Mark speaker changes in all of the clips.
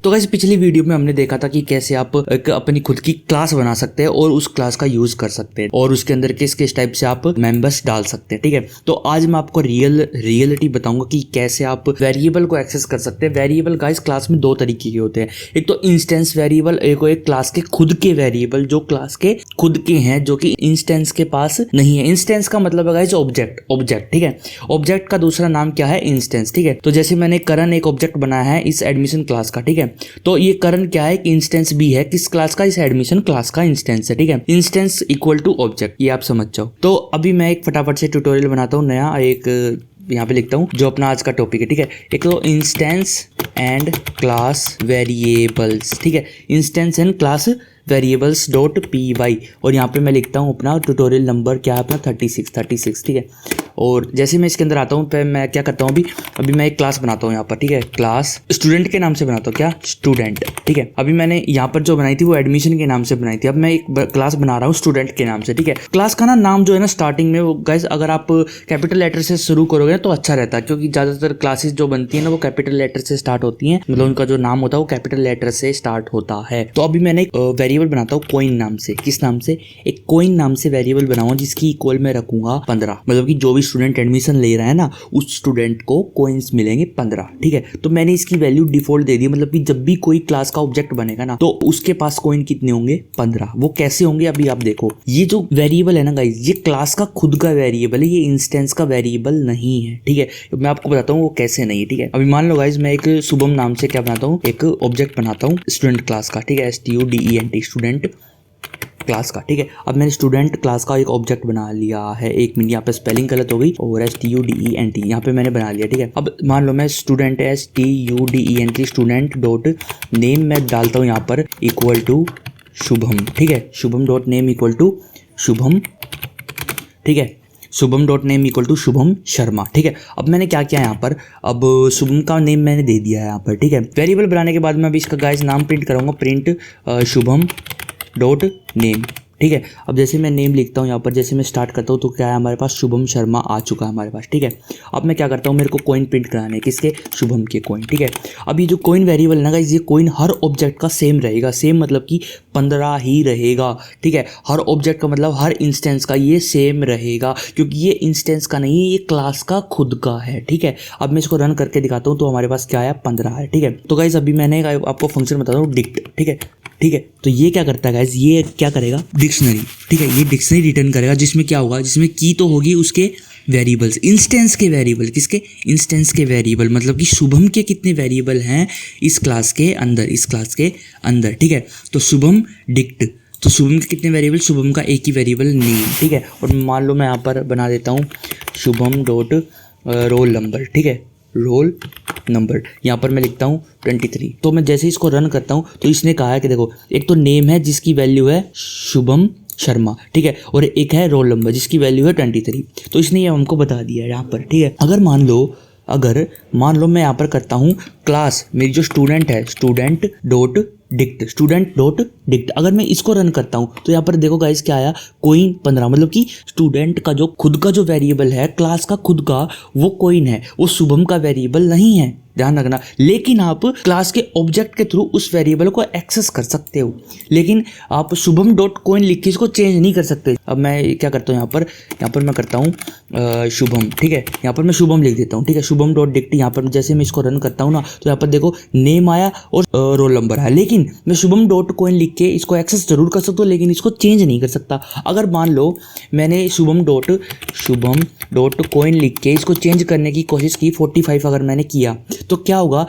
Speaker 1: तो गाइस पिछली वीडियो में हमने देखा था कि कैसे आप एक अपनी खुद की क्लास बना सकते हैं और उस क्लास का यूज कर सकते हैं और उसके अंदर किस किस टाइप से आप मेंबर्स डाल सकते हैं। ठीक है, तो आज मैं आपको रियलिटी बताऊंगा कि कैसे आप वेरिएबल को एक्सेस कर सकते हैं। वेरिएबल गाइस क्लास में दो तरीके के होते हैं, एक तो इंस्टेंस वेरिएबल, एक क्लास के खुद के वेरिएबल जो क्लास के खुद के हैं जो कि इंस्टेंस के पास नहीं है। इंस्टेंस का मतलब है गाइस ऑब्जेक्ट। ठीक है, ऑब्जेक्ट का दूसरा नाम क्या है? इंस्टेंस। ठीक है, तो जैसे मैंने करण एक ऑब्जेक्ट बनाया है इस एडमिशन क्लास का। ठीक है, तो ये करण क्या है? कि इंस्टेंस भी है किस क्लास का? इस एडमिशन क्लास का इंस्टेंस है। ठीक है, इंस्टेंस इक्वल टू ऑब्जेक्ट, ये आप समझ जाओ। तो अभी मैं एक फटाफट से ट्यूटोरियल बनाता हूँ नया, एक यहाँ पे लिखता हूँ जो अपना आज का टॉपिक है। ठीक है, एक तो इंस्टेंस एंड क्लास वेरिएबल्स। ठीक है, instance and class variables dot py और यहाँ पे मैं लिखता हूँ अपना ट्यूटोरियल नंबर क्या है अपना 36। ठीक है, और जैसे मैं इसके अंदर आता हूँ मैं क्या करता हूँ अभी मैं एक क्लास बनाता हूँ यहाँ पर। ठीक है, क्लास स्टूडेंट के नाम से बनाता हूँ, क्या? स्टूडेंट। ठीक है, अभी मैंने यहाँ पर जो बनाई थी वो एडमिशन के नाम से बनाई थी, अब मैं एक क्लास बना रहा हूँ स्टूडेंट के नाम से। ठीक है, क्लास का नाम जो है ना स्टार्टिंग में वो गाइस अगर आप कैपिटल लेटर से शुरू करोगे तो अच्छा रहता है, क्योंकि ज्यादातर क्लासेस जो बनती है ना वो कैपिटल लेटर से स्टार्ट होती है, मतलब उनका जो नाम होता है वो कैपिटल लेटर से स्टार्ट होता है। तो अभी मैंने एक वेरिएबल बनाता हूँ कोइन नाम से। किस नाम से? एक कोइन नाम से वेरिएबल बनाऊंगा जिसकी इक्वल में रखूंगा 15, मतलब कि जो भी स्टूडेंट एडमिशन ले रहा है ना उस स्टूडेंट को कोइंस मिलेंगे 15। ठीक है, तो मैंने इसकी वैल्यू डिफॉल्ट दे दी, मतलब कि जब भी कोई क्लास का ऑब्जेक्ट बनेगा ना तो उसके पास कोइन कितने होंगे? 15। वो कैसे होंगे अभी आप देखो। ये जो वेरिएबल है ना गाइस ये क्लास का खुद का वेरिएबल है, ये इंस्टेंस का वेरिएबल नहीं है। ठीक है, मैं आपको बताता हूँ वो कैसे नहीं है। ठीक है, अभी मान लो गाइस मैं एक शुभम नाम से क्या बनाता हूँ, एक ऑब्जेक्ट बनाता हूँ स्टूडेंट क्लास का। ठीक है, STUDENT स्टूडेंट क्लास का। ठीक है, अब मैंने स्टूडेंट क्लास का एक ऑब्जेक्ट बना लिया है। एक मिनट, यहाँ पे स्पेलिंग गलत हो गई और STUDENT यहाँ पे मैंने बना लिया। ठीक है, अब मान लो मैं student STUDENT student dot name मैं डालता हूँ यहाँ पर इक्वल टू शुभम। ठीक है, Shubham dot name equal to Shubham. ठीक है, Shubham dot name equal to Shubham Sharma. ठीक है, अब मैंने क्या किया यहाँ पर, अब शुभम का नेम मैंने दे दिया है यहाँ पर। ठीक है, वेरिएबल बनाने के बाद मैं अभी इसका गाइस नाम प्रिंट करूँगा, प्रिंट शुभम डॉट नेम। ठीक है, अब जैसे मैं नेम लिखता हूँ यहाँ पर, जैसे मैं स्टार्ट करता हूँ तो क्या है हमारे पास शुभम शर्मा आ चुका है हमारे पास। ठीक है, अब मैं क्या करता हूँ, मेरे को कॉइन प्रिंट कराने हैं, किसके? शुभम के कॉइन। ठीक है, अब ये जो कॉइन वेरिएबल है ना गाइस ये कॉइन हर ऑब्जेक्ट का सेम रहेगा, सेम मतलब कि 15 ही रहेगा। ठीक है, हर ऑब्जेक्ट का मतलब हर इंस्टेंस का ये सेम रहेगा, क्योंकि ये इंस्टेंस का नहीं है, ये क्लास का खुद का है। ठीक है, अब मैं इसको रन करके दिखाता हूँ तो हमारे पास क्या आया? 15 है। ठीक है, तो गाइस अभी मैंने आपको फंक्शन बताता हूँ डिक्ट। ठीक है, तो ये क्या करता है गाइस, ये क्या करेगा? डिक्शनरी। ठीक है, ये डिक्शनरी रिटर्न करेगा जिसमें क्या होगा, जिसमें की तो होगी उसके वेरिएबल्स, इंस्टेंस के वेरिएबल। किसके? इंस्टेंस के वेरिएबल, मतलब कि शुभम के कितने वेरिएबल हैं इस क्लास के अंदर। ठीक है, तो शुभम डिक्ट, तो शुभम के कितने वेरिएबल? शुभम का एक ही वेरिएबल नेम। ठीक है, और मान लो मैं यहाँ पर बना देता हूँ शुभम डॉट रोल नंबर। ठीक है, रोल नंबर यहाँ पर मैं लिखता हूँ 23। तो मैं जैसे इसको रन करता हूँ तो इसने कहा है कि देखो एक तो नेम है जिसकी वैल्यू है शुभम शर्मा। ठीक है, और एक है रोल नंबर जिसकी वैल्यू है 23। तो इसने ये हमको बता दिया है यहाँ पर। ठीक है, अगर मान लो मैं यहाँ पर करता हूँ क्लास, मेरी जो स्टूडेंट है स्टूडेंट डॉट डिक्ट, अगर मैं इसको रन करता हूँ तो यहाँ पर देखो गाइस क्या आया? कोइन 15, मतलब कि स्टूडेंट का जो खुद का जो वेरिएबल है क्लास का खुद का वो कोइन है, वो शुभम का वेरिएबल नहीं है, ध्यान रखना। लेकिन आप क्लास के ऑब्जेक्ट के थ्रू उस वेरिएबल को एक्सेस कर सकते हो, लेकिन आप शुभम डॉट कोइन लिख के इसको चेंज नहीं कर सकते। अब मैं क्या करता हूँ यहाँ पर मैं करता हूँ शुभम। ठीक है, यहाँ पर मैं शुभम लिख देता हूँ। ठीक है, शुभम डॉट डिक्ट, यहाँ पर जैसे मैं इसको रन करता हूँ ना तो यहाँ पर देखो नेम आया और रोल नंबर आया, लेकिन मैं शुभम डॉट कोइन लिख के इसको एक्सेस जरूर कर सकता हूँ लेकिन इसको चेंज नहीं कर सकता। अगर मान लो मैंने शुभम डॉट कोइन लिख के इसको चेंज करने की कोशिश की 45 अगर मैंने किया तो क्या होगा?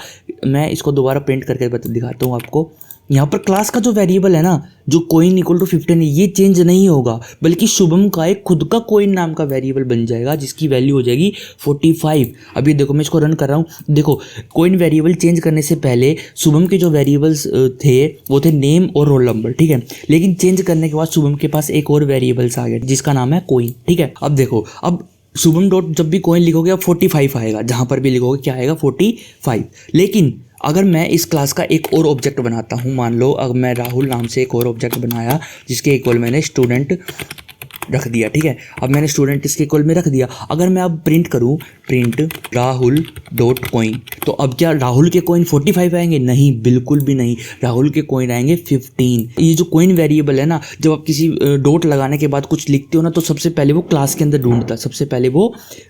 Speaker 1: मैं इसको दोबारा प्रिंट करके दिखाता हूँ आपको। यहाँ पर क्लास का जो वेरिएबल है ना जो कोइन इक्वल टू 15 ये चेंज नहीं होगा, बल्कि शुभम का एक खुद का कोइन नाम का वेरिएबल बन जाएगा जिसकी वैल्यू हो जाएगी 45। अभी देखो मैं इसको रन कर रहा हूँ, देखो कोइन वेरिएबल चेंज करने से पहले शुभम के जो वेरिएबल्स थे वो थे नेम और रोल नंबर। ठीक है, लेकिन चेंज करने के बाद शुभम के पास एक और वेरिएबल्स आ गया जिसका नाम है कोइन। ठीक है, अब देखो अब शुभम डॉट जब भी कोइन लिखोगे अब 45 आएगा, जहां पर भी लिखोगे क्या आएगा? 45। लेकिन अगर मैं इस क्लास का एक और ऑब्जेक्ट बनाता हूं, मान लो अगर मैं राहुल नाम से एक और ऑब्जेक्ट बनाया जिसके इक्वल मैंने स्टूडेंट रख दिया, ठीक है। अब मैंने स्टूडेंट इसके इक्वल में रख दिया। अगर मैं अब प्रिंट करूँ, प्रिंट राहुल डॉट कॉइन, तो अब क्या राहुल के कॉइन 45 आएंगे? नहीं, बिल्कुल भी नहीं। राहुल के कॉइन आएंगे 15। ये जो कॉइन वेरिएबल है ना, जब आप किसी डॉट लगाने के बाद कुछ लिखते हो ना, तो सबसे पहले वो क्लास के अंदर ढूंढता, सबसे पहले वो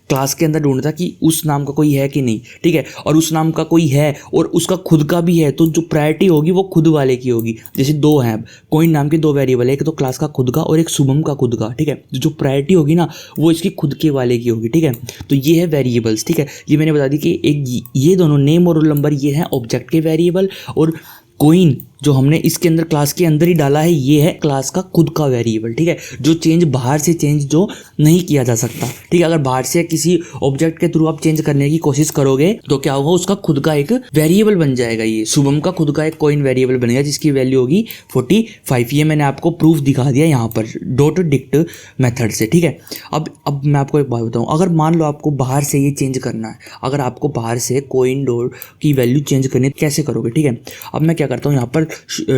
Speaker 1: क्लास के अंदर ढूंढता कि उस नाम का कोई है कि नहीं, ठीक है। और उस नाम का कोई है और उसका खुद का भी है, तो जो प्रायोरिटी होगी वो खुद वाले की होगी। जैसे दो हैं, कॉइन नाम के दो वेरिएबल है, एक तो क्लास का खुद का और एक शुभम का खुद का, ठीक है। जो प्रायोरिटी होगी ना वो इसकी खुद के वाले की होगी, ठीक है। तो ये है वेरिएबल्स, ठीक है। ये मैंने बता दी कि एक ये दोनों नेम और रोल नंबर ये है ऑब्जेक्ट के वेरिएबल, और कॉइन जो हमने इसके अंदर क्लास के अंदर ही डाला है ये है क्लास का खुद का वेरिएबल, ठीक है। जो चेंज बाहर से चेंज जो नहीं किया जा सकता, ठीक है। अगर बाहर से किसी ऑब्जेक्ट के थ्रू आप चेंज करने की कोशिश करोगे तो क्या होगा, उसका खुद का एक वेरिएबल बन जाएगा। ये शुभम का खुद का एक कॉइन वेरिएबल बनेगा जिसकी वैल्यू होगी 45। ये मैंने आपको प्रूफ दिखा दिया यहाँ पर डॉट डिक्ट मेथड से, ठीक है। अब मैं आपको एक बात बताऊँ, अगर मान लो आपको बाहर से ये चेंज करना है, अगर आपको बाहर से कॉइन डॉट की वैल्यू चेंज करनी है कैसे करोगे, ठीक है। अब मैं क्या करता हूँ, यहाँ पर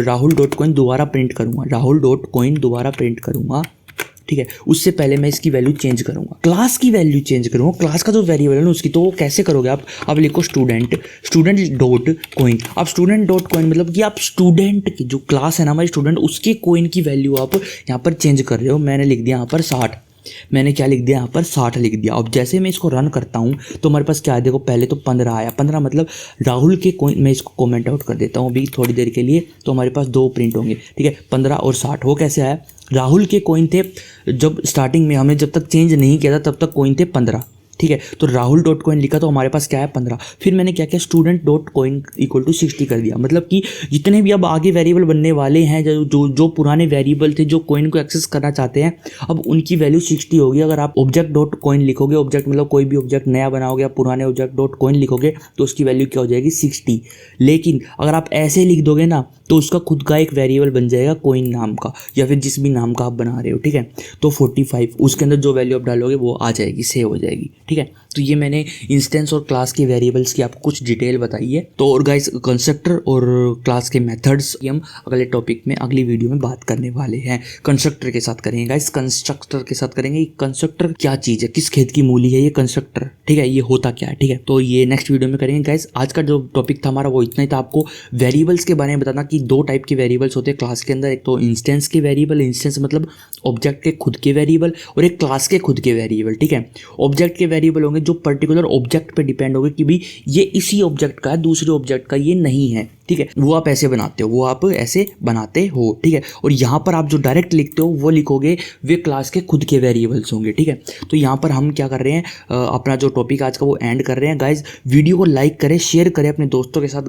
Speaker 1: राहुल डॉट कॉइन दोबारा प्रिंट करूंगा, राहुल डॉट कॉइन दोबारा प्रिंट करूंगा, ठीक है। उससे पहले मैं इसकी वैल्यू चेंज करूंगा, क्लास की वैल्यू चेंज करूंगा, क्लास का जो वेरिएबल है ना उसकी। तो वो कैसे करोगे आप? अब लिखो स्टूडेंट डॉट कॉइन। अब स्टूडेंट डॉट कॉइन मतलब कि आप स्टूडेंट की जो क्लास है ना हमारी स्टूडेंट, उसके कॉइन की वैल्यू आप यहाँ पर चेंज कर रहे हो। मैंने लिख दिया यहाँ पर 60, मैंने क्या लिख दिया यहाँ पर 60 लिख दिया। अब जैसे मैं इसको रन करता हूँ तो हमारे पास क्या है, देखो पहले तो 15 आया, 15 मतलब राहुल के कॉइन। मैं इसको कमेंट आउट कर देता हूँ अभी थोड़ी देर के लिए, तो हमारे पास दो प्रिंट होंगे, ठीक है, 15 और 60। वो कैसे आया, राहुल के कॉइन थे जब स्टार्टिंग में हमने जब तक चेंज नहीं किया था तब तक कॉइन थे 15, ठीक है। तो राहुल डॉट कॉइन लिखा तो हमारे पास क्या है 15। फिर मैंने क्या किया, student dot coin equal to 60 कर दिया। मतलब कि जितने भी अब आगे वेरिएबल बनने वाले हैं, जो पुराने वेरिएबल थे जो कॉइन को एक्सेस करना चाहते हैं, अब उनकी वैल्यू 60 होगी। अगर आप ऑब्जेक्ट डॉट कॉइन लिखोगे, ऑब्जेक्ट मतलब कोई भी ऑब्जेक्ट नया बनाओगे, आप पुराने ऑब्जेक्ट डॉट कॉइन लिखोगे तो उसकी वैल्यू क्या हो जाएगी 60। लेकिन अगर आप ऐसे लिख दोगे ना तो उसका खुद का एक वेरिएबल बन जाएगा कॉइन नाम का, या फिर जिस भी नाम का आप बना रहे हो, ठीक है। तो 45 उसके अंदर जो वैल्यू आप डालोगे वो आ जाएगी, सेव हो जाएगी, ठीक है। तो ये मैंने इंस्टेंस और क्लास के वेरिएबल्स की आपको कुछ डिटेल बताई है। तो और गाइस कंस्ट्रक्टर और क्लास के मेथड्स हम अगले टॉपिक में अगली वीडियो में बात करने वाले हैं। कंस्ट्रक्टर के साथ करेंगे गाइस, कंस्ट्रक्टर के साथ करेंगे। कंस्ट्रक्टर क्या चीज़ है, किस खेत की मूली है ये कंस्ट्रक्टर, ठीक है, ये होता क्या है, ठीक है। तो ये नेक्स्ट वीडियो में करेंगे गाइस। आज का जो टॉपिक था हमारा वो इतना ही था। आपको वेरिएबल्स के बारे में बताना कि दो टाइप के वेरिएबल्स होते हैं क्लास के अंदर, एक तो इंस्टेंस के वेरिएबल, इंस्टेंस मतलब ऑब्जेक्ट के खुद के वेरिएबल, और एक क्लास के खुद के वेरिएबल, ठीक है। ऑब्जेक्ट के वेरिएबल होंगे जो पर्टिकुलर ऑब्जेक्ट पे डिपेंड होंगे कि भाई ये इसी ऑब्जेक्ट का है, दूसरे ऑब्जेक्ट का ये नहीं है, ठीक है। वो आप ऐसे बनाते हो, वो आप ऐसे बनाते हो, ठीक है। और यहाँ पर आप जो डायरेक्ट लिखते हो वो लिखोगे वे क्लास के खुद के वेरिएबल्स होंगे, ठीक है। तो यहाँ पर हम क्या कर रहे हैं, अपना जो टॉपिक आज का वो एंड कर रहे हैं गाइज। वीडियो को लाइक करें, शेयर करें अपने दोस्तों के साथ।